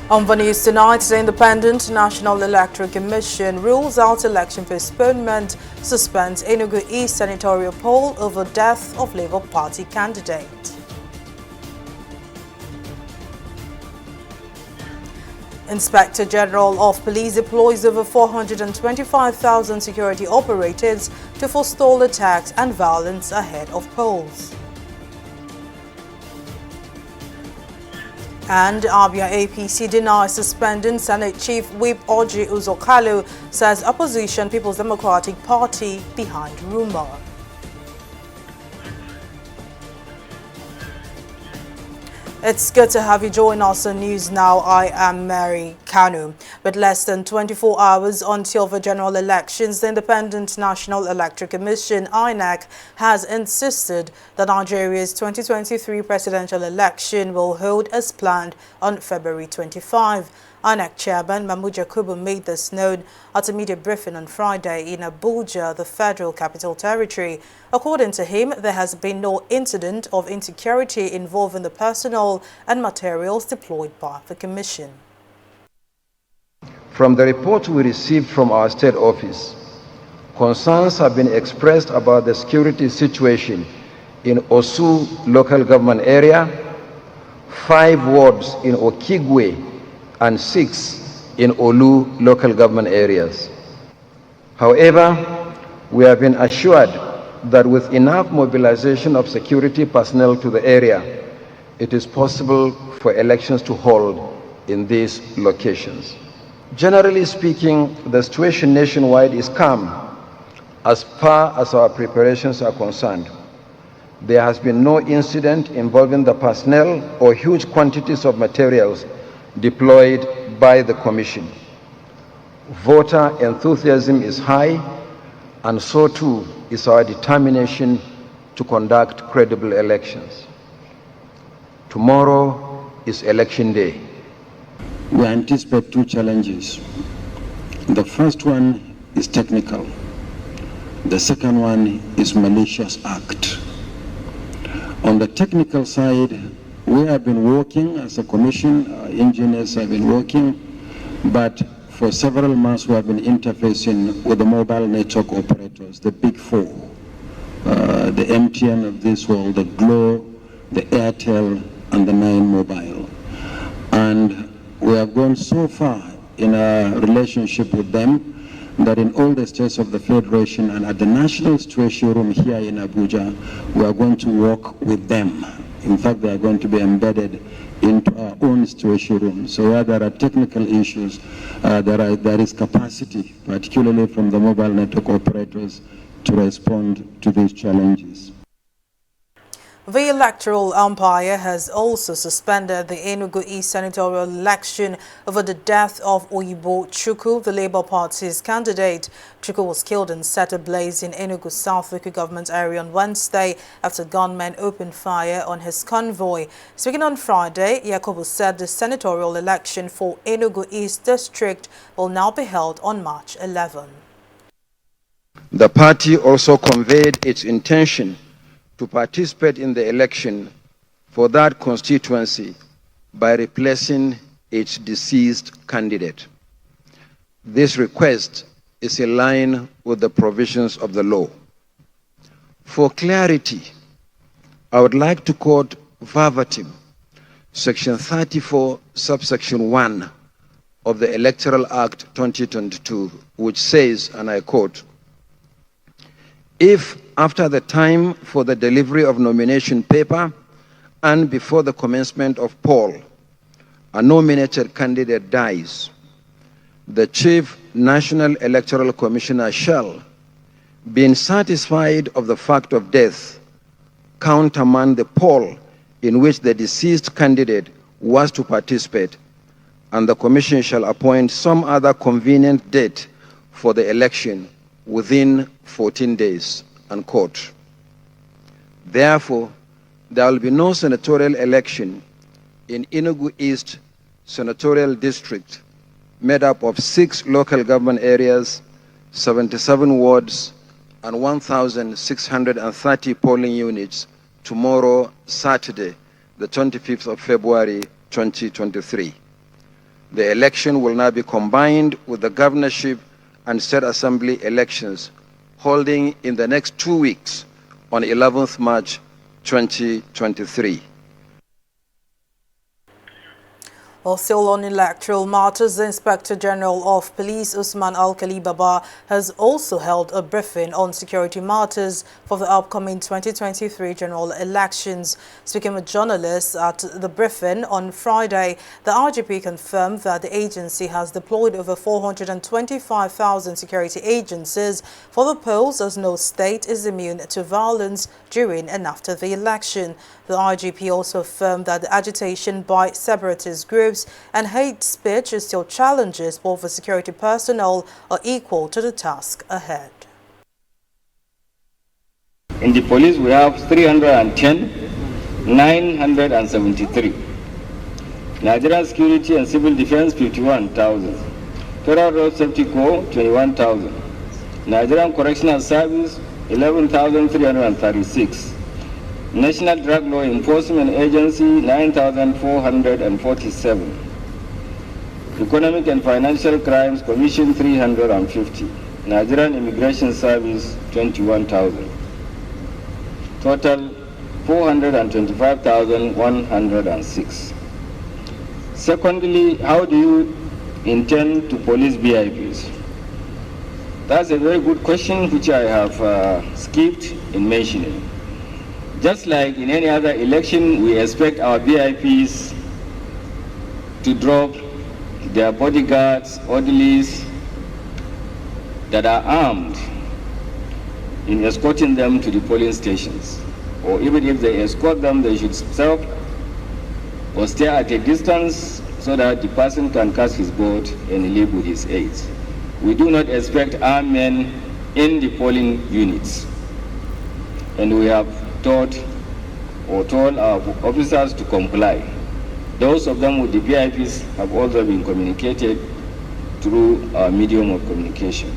On the news tonight, the Independent National Electoral Commission rules out election postponement, suspends Enugu East senatorial poll over death of Labour Party candidate. Inspector General of Police deploys over 425,000 security operatives to forestall attacks and violence ahead of polls. And Abia APC denies suspending Senate Chief Whip Ajayi Uzokalo, says opposition People's Democratic Party behind rumor. It's good to have you join us on News Now. I am Mary Kano. With less than 24 hours until the general elections, the Independent National Electoral Commission, INEC, has insisted that Nigeria's 2023 presidential election will hold as planned on February 25. INEC Chairman Mahmood Yakubu made this known at a media briefing on Friday in Abuja, the Federal Capital Territory. According to him, there has been no incident of insecurity involving the personnel and materials deployed by the Commission. From the report we received from our state office, concerns have been expressed about the security situation in Osu local government area, 5 wards in Okigwe, and 6 in Olu local government areas. However, we have been assured that with enough mobilization of security personnel to the area, it is possible for elections to hold in these locations. Generally speaking, the situation nationwide is calm as far as our preparations are concerned. There has been no incident involving the personnel or huge quantities of materials deployed by the Commission. Voter enthusiasm is high, and so too is our determination to conduct credible elections. Tomorrow is election day. We anticipate 2 challenges. The first one is technical. The second one is malicious act. On the technical side, we have been working as a commission, engineers have been working, but for several months we have been interfacing with the mobile network operators, the big 4, the MTN of this world, the Glo, the Airtel, and the 9 Mobile. And we have gone so far in our relationship with them that in all the states of the Federation and at the National Situation Room here in Abuja, we are going to work with them. In fact, they are going to be embedded into our own situation room. So where there are technical issues, there is capacity, particularly from the mobile network operators, to respond to these challenges. The electoral umpire has also suspended the Enugu East senatorial election over the death of Oyibo Chukwu, the Labour Party's candidate. Chukwu was killed and set ablaze in Enugu South local government area on Wednesday after gunmen opened fire on his convoy. Speaking on Friday, Yakubu said the senatorial election for Enugu East district will now be held on March 11. The party also conveyed its intention to participate in the election for that constituency by replacing its deceased candidate. This request is in line with the provisions of the law. For clarity, I would like to quote verbatim Section 34, subsection 1 of the Electoral Act 2022, which says, and I quote, "If after the time for the delivery of nomination paper and before the commencement of poll, a nominated candidate dies, the Chief National Electoral Commissioner shall, being satisfied of the fact of death, countermand the poll in which the deceased candidate was to participate, and the Commission shall appoint some other convenient date for the election within 14 days, unquote. Therefore, there will be no senatorial election in Enugu East Senatorial District made up of 6 local government areas, 77 wards, and 1,630 polling units tomorrow, Saturday, the 25th of February, 2023. The election will now be combined with the governorship and state assembly elections, holding in the next 2 weeks on 11th March 2023. Still on electoral matters, the Inspector General of Police, Usman Al-Khali Baba, has also held a briefing on security matters for the upcoming 2023 general elections. Speaking with journalists at the briefing on Friday, the IGP confirmed that the agency has deployed over 425,000 security agencies for the polls, as no state is immune to violence during and after the election. The IGP also affirmed that the agitation by separatist groups and hate speech is still challenges, but for security personnel are equal to the task ahead. In the police, we have 310, 973. Nigerian Security and Civil Defense, 51,000. Federal Road Safety Corps, 21,000. Nigerian Correctional Service, 11,336. National Drug Law Enforcement Agency, 9,447. Economic and Financial Crimes Commission, 350. Nigerian Immigration Service, 21,000. Total, 425,106. Secondly, how do you intend to police VIPs? That's a very good question which I have skipped in mentioning. Just like in any other election, we expect our VIPs to drop their bodyguards, orderlies that are armed in escorting them to the polling stations. Or even if they escort them, they should stop or stay at a distance so that the person can cast his vote and leave with his aides. We do not expect armed men in the polling units. And we have told our officers to comply. Those of them with the VIPs have also been communicated through our medium of communication.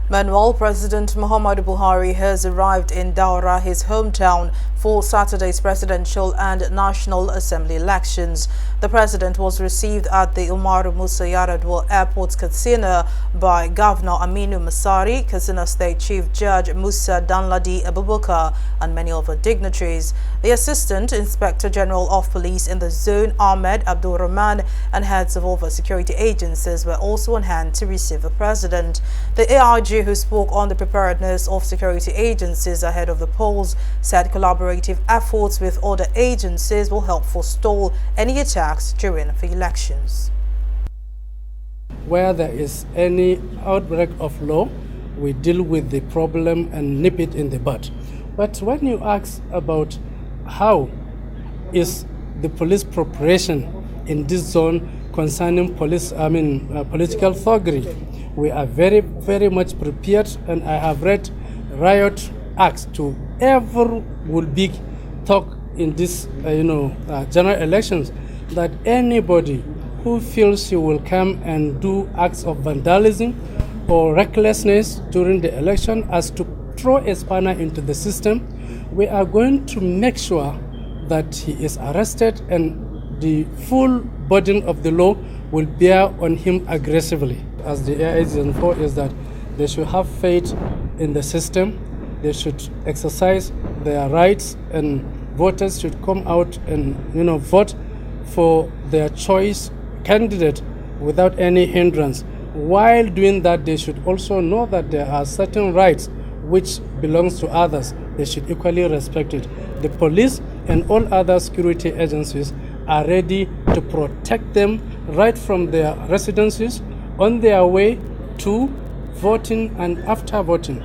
Meanwhile, President Muhammadu Buhari has arrived in Daura, his hometown, for Saturday's presidential and National Assembly elections. The president was received at the Umaru Musa Yar'Adua Airport, Katsina, by Governor Aminu Masari, Katsina State Chief Judge Musa Danladi Abubakar, and many other dignitaries. The Assistant Inspector General of Police in the zone, Ahmed Abdul Rahman, and heads of other security agencies were also on hand to receive the president. The AIG, who spoke on the preparedness of security agencies ahead of the polls, said collaborative efforts with other agencies will help forestall any attacks during the elections. Where there is any outbreak of law, we deal with the problem and nip it in the bud. But when you ask about how is the police preparation in this zone concerning political thuggery, we are very, very much prepared, and I have read riot acts to every big talk in this general elections, that anybody who feels he will come and do acts of vandalism or recklessness during the election as to throw a spanner into the system, we are going to make sure that he is arrested and the full burden of the law will bear on him aggressively. As the AIG for is that they should have faith in the system, they should exercise their rights, and voters should come out and vote for their choice candidate without any hindrance. While doing that, they should also know that there are certain rights which belongs to others. They should equally respect it. The police and all other security agencies are ready to protect them right from their residences, on their way to voting and after voting.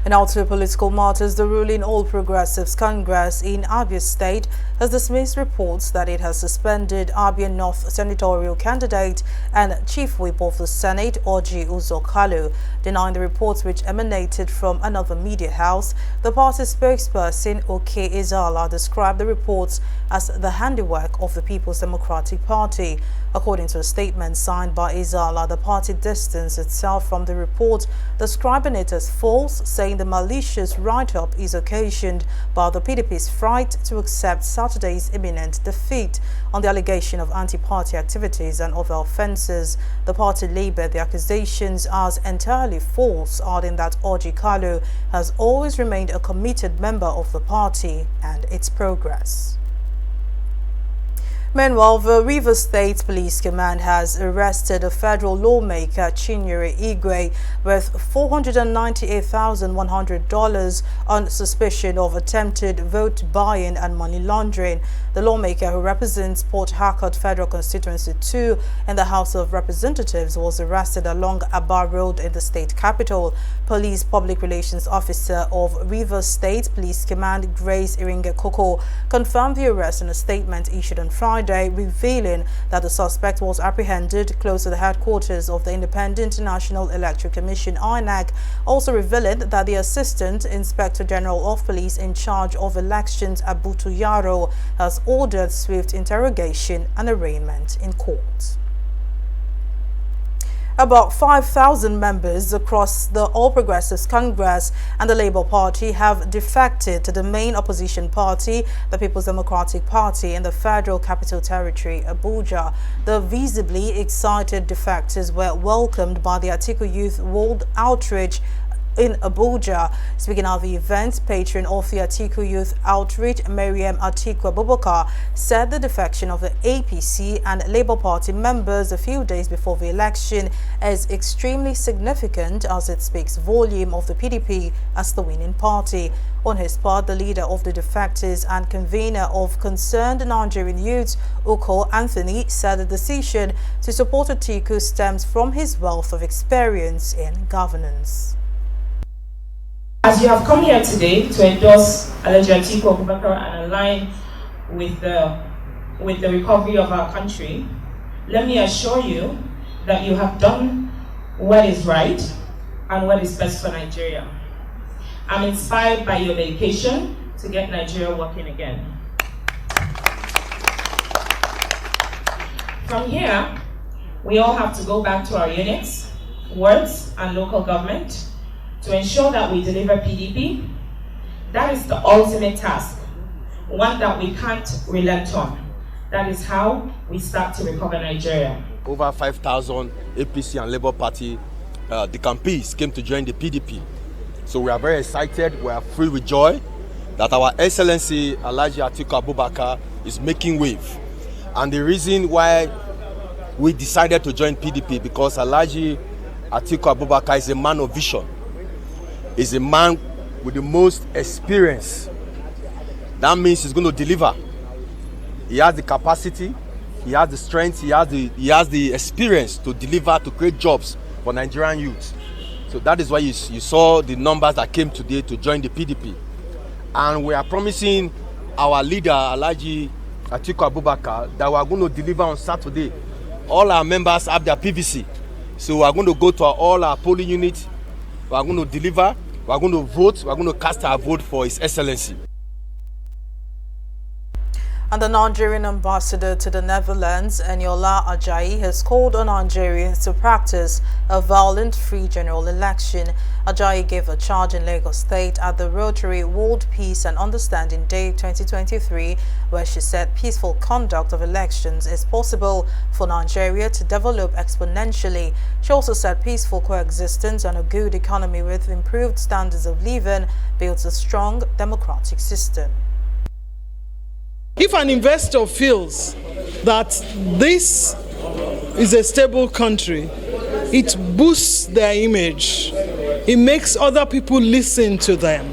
In other political matters, the ruling All Progressives Congress in Abia State has dismissed reports that it has suspended Abia North senatorial candidate and Chief Whip of the Senate, Ajayi Kalu. Denying the reports which emanated from another media house, the party spokesperson, Oke Izala, described the reports as the handiwork of the People's Democratic Party. According to a statement signed by Izala, the party distanced itself from the report, describing it as false, saying the malicious write-up is occasioned by the PDP's fright to accept Saturday's imminent defeat. On the allegation of anti-party activities and other offences, the party labelled the accusations as entirely false, adding that Ajayi has always remained a committed member of the party and its progress. Meanwhile, the Rivers State Police Command has arrested a federal lawmaker, Chinyere Igwe, with $498,100 on suspicion of attempted vote buying and money laundering. The lawmaker, who represents Port Harcourt Federal Constituency 2 in the House of Representatives, was arrested along Aba Road in the state capital. Police Public Relations Officer of Rivers State Police Command, Grace Iringe Koko, confirmed the arrest in a statement issued on Friday, revealing that the suspect was apprehended close to the headquarters of the Independent National Electoral Commission (INEC), also revealing that the Assistant Inspector General of Police in charge of elections, Abutu Yaro, has ordered swift interrogation and arraignment in court. About 5,000 members across the All Progressives Congress and the Labour Party have defected to the main opposition party, the People's Democratic Party, in the Federal Capital Territory, Abuja. The visibly excited defectors were welcomed by the Atiku Youth World Outreach in Abuja. Speaking at the event, patron of the Atiku Youth Outreach, Mariam Atiku Abubakar, said the defection of the APC and Labour Party members a few days before the election is extremely significant, as it speaks volume of the PDP as the winning party. On his part, the leader of the defectors and convener of Concerned Nigerian Youths, Uko Anthony, said the decision to support Atiku stems from his wealth of experience in governance. As you have come here today to endorse Alhaji Atiku Abubakar and align with the recovery of our country, let me assure you that you have done what is right and what is best for Nigeria. I'm inspired by your dedication to get Nigeria working again. From here, we all have to go back to our units, wards, and local government to ensure that we deliver PDP. That is the ultimate task, one that we can't relent on. That is how we start to recover Nigeria. Over 5,000 APC and Labour Party the campees came to join the PDP. So we are very excited, we are filled with joy that our Excellency Alhaji Atiku Abubakar is making wave. And the reason why we decided to join PDP, because Alhaji Atiku Abubakar is a man of vision. Is a man with the most experience. That means he's going to deliver. He has the capacity, he has the strength, he has the experience to deliver, to create jobs for Nigerian youth. So that is why you saw the numbers that came today to join the PDP. And we are promising our leader, Alhaji Atiku Abubakar, that we are going to deliver on Saturday. All our members have their PVC. So we are going to go to all our polling units. We are going to deliver. We are going to vote. We are going to cast our vote for His Excellency. And the Nigerian ambassador to the Netherlands, Yola Ajayi, has called on Nigerians to practice a violent-free general election. Ajayi gave a charge in Lagos State at the Rotary World Peace and Understanding Day 2023, where she said peaceful conduct of elections is possible for Nigeria to develop exponentially. She also said peaceful coexistence and a good economy with improved standards of living builds a strong democratic system. If an investor feels that this is a stable country, it boosts their image. It makes other people listen to them.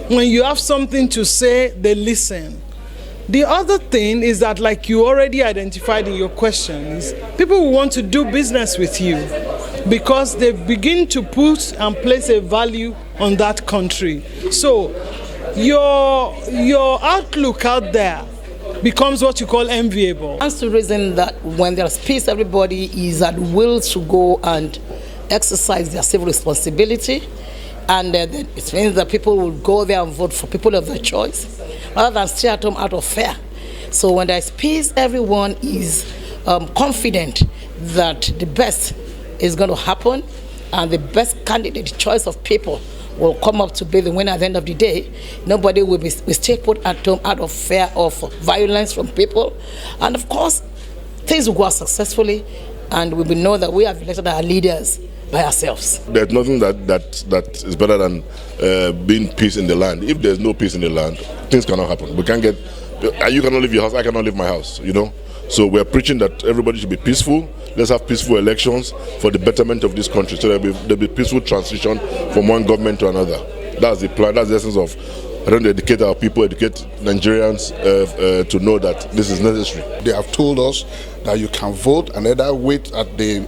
When you have something to say, they listen. The other thing is that, like you already identified in your questions, people will want to do business with you because they begin to put and place a value on that country. So your outlook out there becomes what you call enviable. That's the reason that when there's peace, everybody is at will to go and exercise their civil responsibility, and then it means that people will go there and vote for people of their choice rather than stay at home out of fear. So when there's peace, everyone is confident that the best is going to happen and the best candidate, the choice of people, will come up to be the winner at the end of the day. Nobody will be stay put at home out of fear of violence from people. And of course, things will go out successfully, and we will know that we have elected our leaders by ourselves. There's nothing that is better than being peace in the land. If there's no peace in the land, things cannot happen. We can't get, you cannot leave your house, I cannot leave my house, you know. So we're preaching that everybody should be peaceful. Let's have peaceful elections for the betterment of this country. So there'll be peaceful transition from one government to another. That's the plan. That's the essence of trying to educate our people, educate Nigerians to know that this is necessary. They have told us that you can vote and either wait at the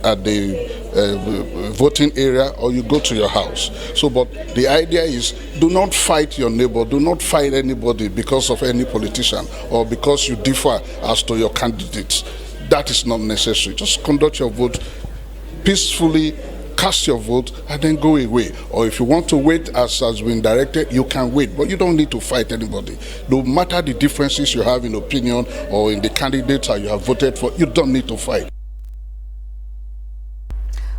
voting area or you go to your house. So, but the idea is, do not fight your neighbor, do not fight anybody because of any politician or because you differ as to your candidates. That is not necessary. Just conduct your vote peacefully, cast your vote, and then go away. Or if you want to wait as has been directed, you can wait, but you don't need to fight anybody. No matter the differences you have in opinion or in the candidates that you have voted for, you don't need to fight.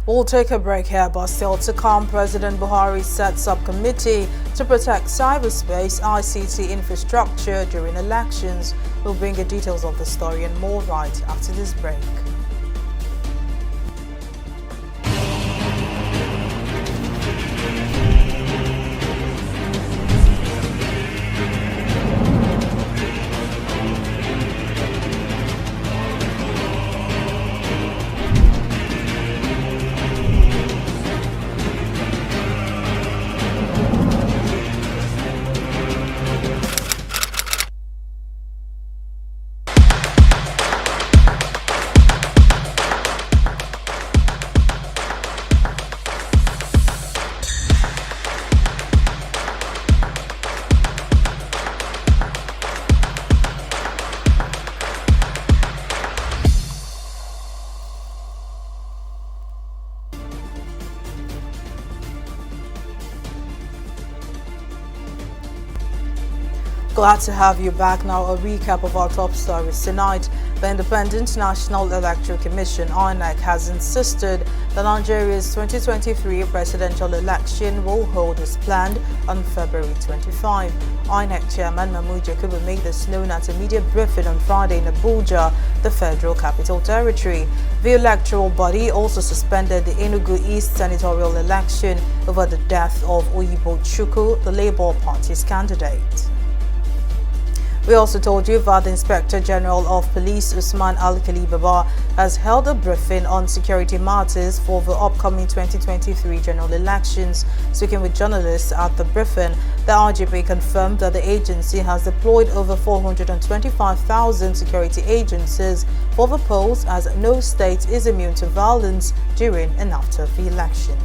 We'll take a break here, but still to come, President Buhari sets up committee to protect cyberspace ICT infrastructure during elections. We'll bring you details of the story and more right after this break. Glad to have you back. Now a recap of our top stories tonight. The Independent National Electoral Commission (INEC) has insisted that Nigeria's 2023 presidential election will hold as planned on February 25. INEC Chairman Mahmood Yakubu made this known at a media briefing on Friday in Abuja, the Federal Capital Territory. The electoral body also suspended the Enugu East senatorial election over the death of Oyibo Chukwu, the Labour Party's candidate. We also told you that the Inspector General of Police, Usman Al-Khalibaba, has held a briefing on security matters for the upcoming 2023 general elections. Speaking with journalists at the briefing, the IGP confirmed that the agency has deployed over 425,000 security agencies for the polls, as no state is immune to violence during and after the election.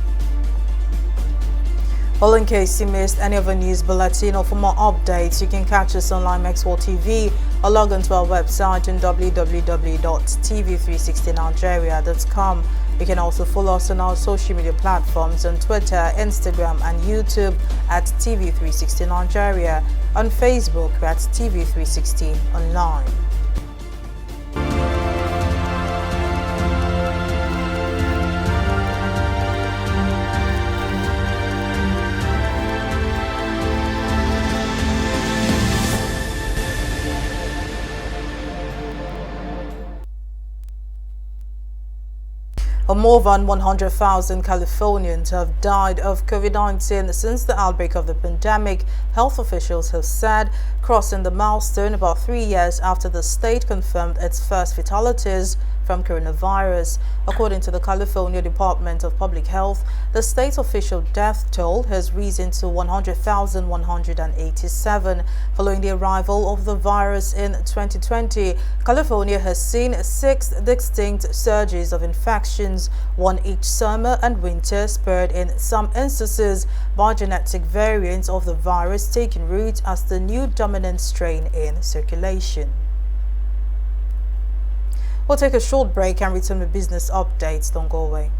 Well, in case you missed any of the news bulletin or for more updates, you can catch us on Maxwell TV or log on to our website on www.tv360nigeria.com. You can also follow us on our social media platforms on Twitter, Instagram and YouTube at TV360 Nigeria, on Facebook at TV360 Online. More than 100,000 Californians have died of COVID-19 since the outbreak of the pandemic, health officials have said, crossing the milestone about 3 years after the state confirmed its first fatalities from coronavirus. According to the California Department of Public Health, the state's official death toll has risen to 100,187. Following the arrival of the virus in 2020, California has seen 6 distinct surges of infections, one each summer and winter, spurred in some instances by genetic variants of the virus taking root as the new dominant strain in circulation. We'll take a short break and return with business updates. Don't go away.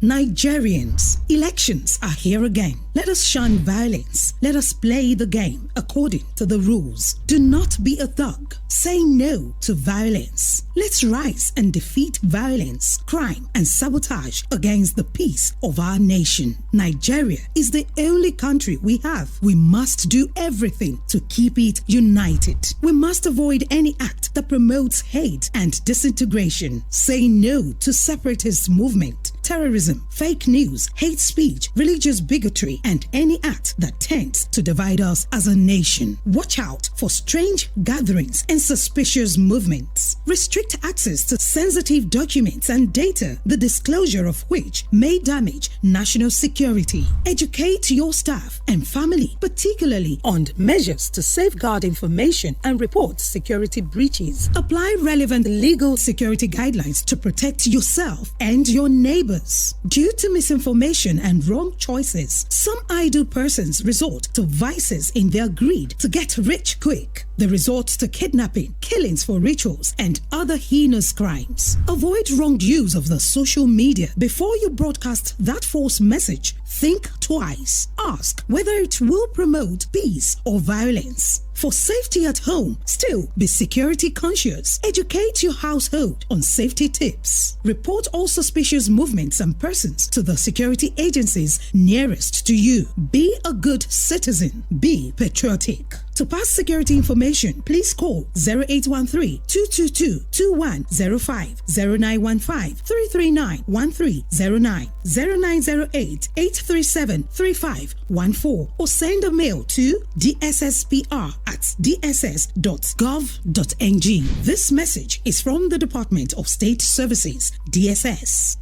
Nigerians, elections are here again. Let us shun violence. Let us play the game according to the rules. Do not be a thug. Say no to violence. Let's rise and defeat violence, crime, and sabotage against the peace of our nation. Nigeria is the only country we have. We must do everything to keep it united. We must avoid any act that promotes hate and disintegration. Say no to separatist movement, terrorism, fake news, hate speech, religious bigotry, and any act that tends to divide us as a nation. Watch out for strange gatherings and suspicious movements. Restrict access to sensitive documents and data, the disclosure of which may damage national security. Educate your staff and family, particularly on measures to safeguard information and report security breaches. Apply relevant legal security guidelines to protect yourself and your neighbors. Due to misinformation and wrong choices, some idle persons resort to vices in their greed to get rich quick. They resort to kidnapping, killings for rituals, and other heinous crimes. Avoid wrong use of the social media. Before you broadcast that false message, think twice. Ask whether it will promote peace or violence. For safety at home, still be security conscious. Educate your household on safety tips. Report all suspicious movements and persons to the security agencies nearest to you. Be a good citizen. Be patriotic. To pass security information, please call 0813-222-2105, 0915-339-1309, 0908-837-3514, or send a mail to dsspr@dss.gov.ng. This message is from the Department of State Services, DSS.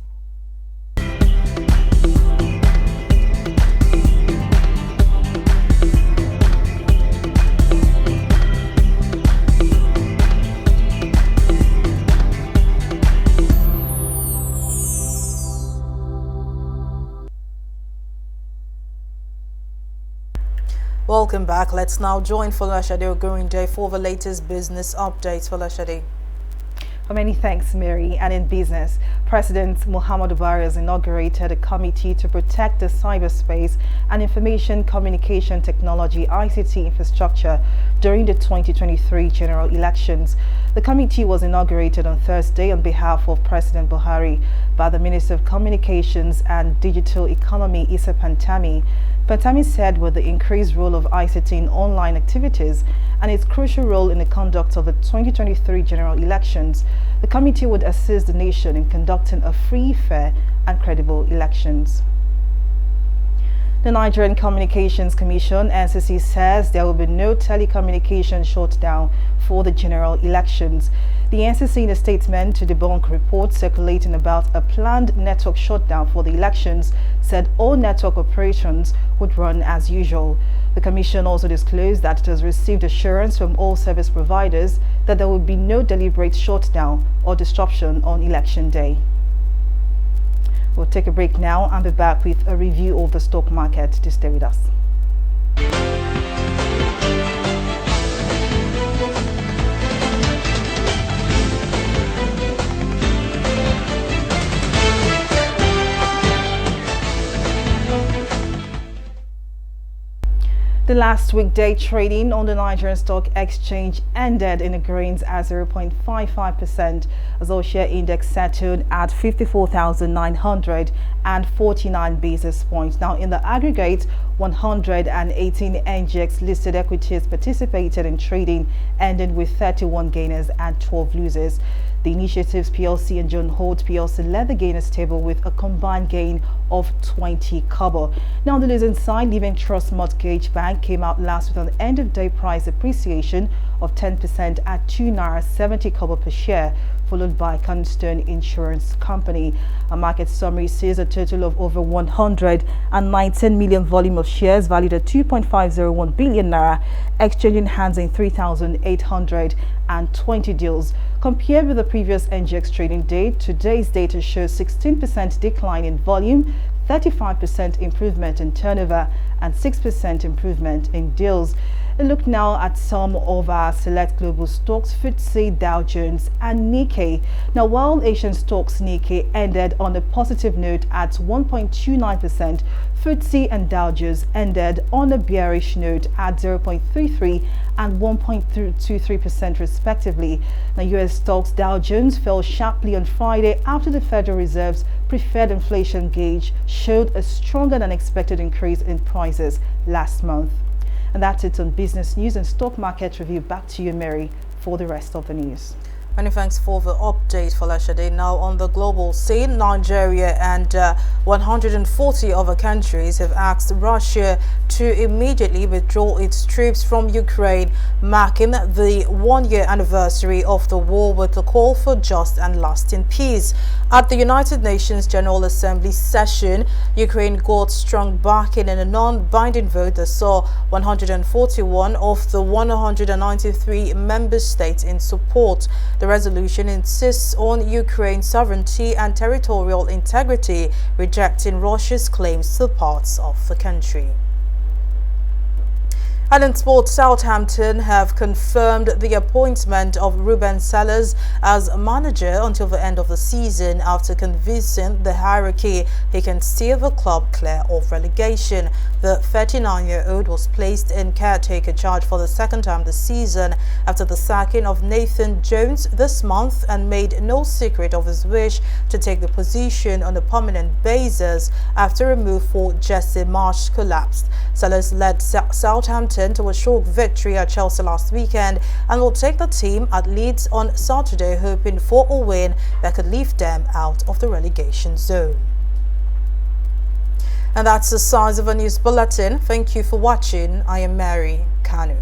Welcome back. Let's now join Folashade Ogurinde for the latest business updates. Folashade. Many thanks, Mary. And in business, President Muhammadu Buhari has inaugurated a committee to protect the cyberspace and information communication technology ICT infrastructure during the 2023 general elections. The committee was inaugurated on Thursday on behalf of President Buhari by the Minister of Communications and Digital Economy, Issa Pantami. Pantami said with the increased role of ICT in online activities and its crucial role in the conduct of the 2023 general elections, the committee would assist the nation in conducting a free, fair and credible elections. The Nigerian Communications Commission, NCC, says there will be no telecommunication shutdown for the general elections. The NCC, in a statement to debunk reports circulating about a planned network shutdown for the elections, said all network operations would run as usual. The Commission also disclosed that it has received assurance from all service providers that there will be no deliberate shutdown or disruption on election day. We'll take a break now and be back with a review of the stock market. To stay with us. The last weekday trading on the Nigerian Stock Exchange ended in the greens at 0.55%, as all share index settled at 54,949 basis points. Now, in the aggregate, 118 NGX listed equities participated in trading, ending with 31 gainers and 12 losers. The Initiatives PLC and John Holt PLC led the gainers table with a combined gain of 20 kobo. Now, on the losing side, Living Trust Mortgage Bank came out last with an end-of-day price appreciation of 10% at 2 naira 70 kobo per share, followed by Kano Insurance Company. A market summary says a total of over 119 million volume of shares valued at 2.501 billion naira exchanging hands in 3,820 deals. Compared with the previous NGX trading day, today's data shows 16% decline in volume, 35% improvement in turnover, and 6% improvement in deals. A look now at some of our select global stocks, FTSE, Dow Jones and Nikkei. Now, while Asian stocks Nikkei ended on a positive note at 1.29%, FTSE and Dow Jones ended on a bearish note at 0.33 and 1.23% respectively. Now, US stocks Dow Jones fell sharply on Friday after the Federal Reserve's preferred inflation gauge showed a stronger than expected increase in prices last month. And that's it on business news and stock market review. Back to you, Mary, for the rest of the news. Many thanks for the update, Falashade. Now on the global scene, Nigeria and 140 other countries have asked Russia to immediately withdraw its troops from Ukraine, marking the one-year anniversary of the war with a call for just and lasting peace. At the United Nations General Assembly session, Ukraine got strong backing in a non-binding vote that saw 141 of the 193 member states in support. The resolution insists on Ukraine's sovereignty and territorial integrity, rejecting Russia's claims to parts of the country. And in sports, Southampton have confirmed the appointment of Ruben Sellers as manager until the end of the season after convincing the hierarchy he can steer the club clear of relegation. The 39-year-old was placed in caretaker charge for the second time this season after the sacking of Nathan Jones this month and made no secret of his wish to take the position on a permanent basis after a move for Jesse Marsh collapsed. Sellers led Southampton to a short victory at Chelsea last weekend and will take the team at Leeds on Saturday, hoping for a win that could leave them out of the relegation zone. And that's the size of a news bulletin. Thank you for watching. I am Mary Kano.